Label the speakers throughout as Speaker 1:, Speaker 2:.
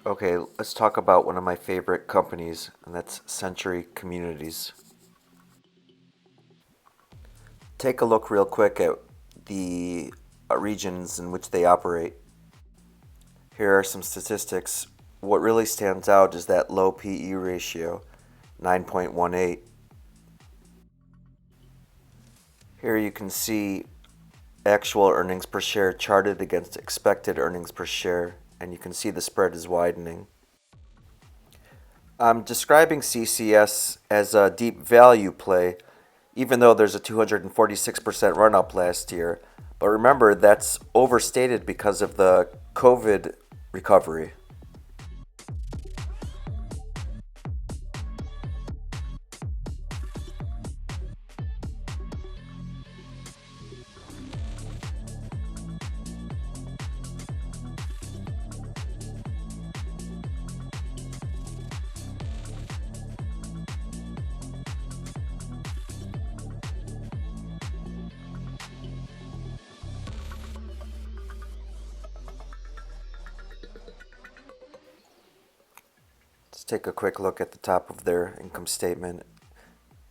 Speaker 1: Okay, let's talk about one of my favorite companies, and that's Century Communities. Take a look real quick at the regions in which they operate. Here are some statistics. What really stands out is that low PE ratio, 9.18. Here you can see actual earnings per share charted against expected earnings per share, and you can see the spread is widening. I'm describing CCS as a deep value play, even though there's a 246% run up last year. But remember, that's overstated because of the COVID recovery. Let's take a quick look at the top of their income statement.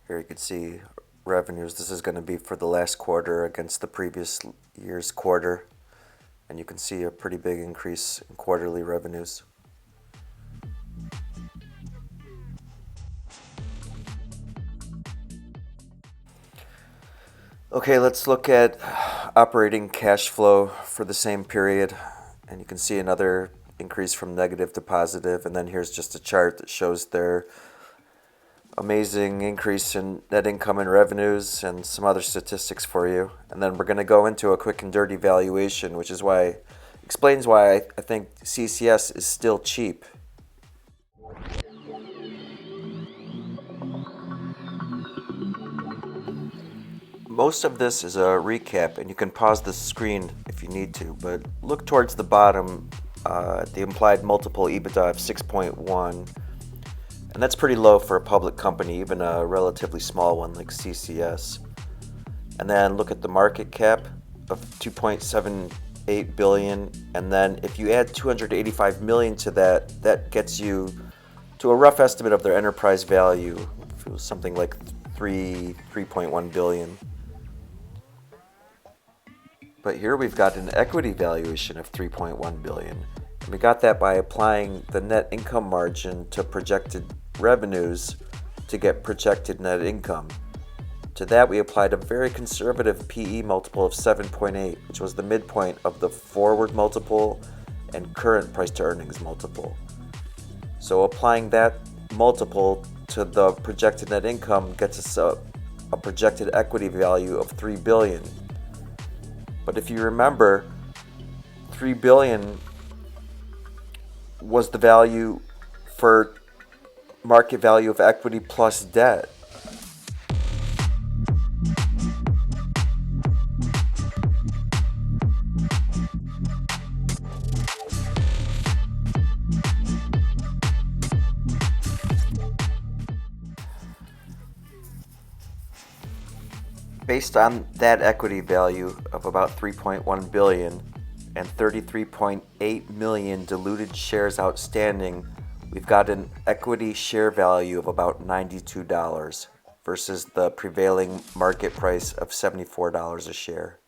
Speaker 1: Here you can see revenues. This is going to be for the last quarter against the previous year's quarter. And you can see a pretty big increase in quarterly revenues. Okay, let's look at operating cash flow for the same period. And you can see another increase from negative to positive. And then here's just a chart that shows their amazing increase in net income and revenues and some other statistics for you. And then we're going to go into a quick and dirty valuation, which is why explains why I think CCS is still cheap. Most of this is a recap, and you can pause the screen if you need to, but look towards the bottom at the implied multiple EBITDA of 6.1, and that's pretty low for a public company, even a relatively small one like CCS. And then look at the market cap of 2.78 billion, and then if you add 285 million to that, that gets you to a rough estimate of their enterprise value. It was something like 3.1 billion. But here we've got an equity valuation of 3.1 billion. And we got that by applying the net income margin to projected revenues to get projected net income. To that we applied a very conservative PE multiple of 7.8, which was the midpoint of the forward multiple and current price to earnings multiple. So applying that multiple to the projected net income gets us a projected equity value of 3 billion. But if you remember, 3 billion was the value for market value of equity plus debt. Based on that equity value of about 3.1 billion and 33.8 million diluted shares outstanding, we've got an equity share value of about $92 versus the prevailing market price of $74 a share.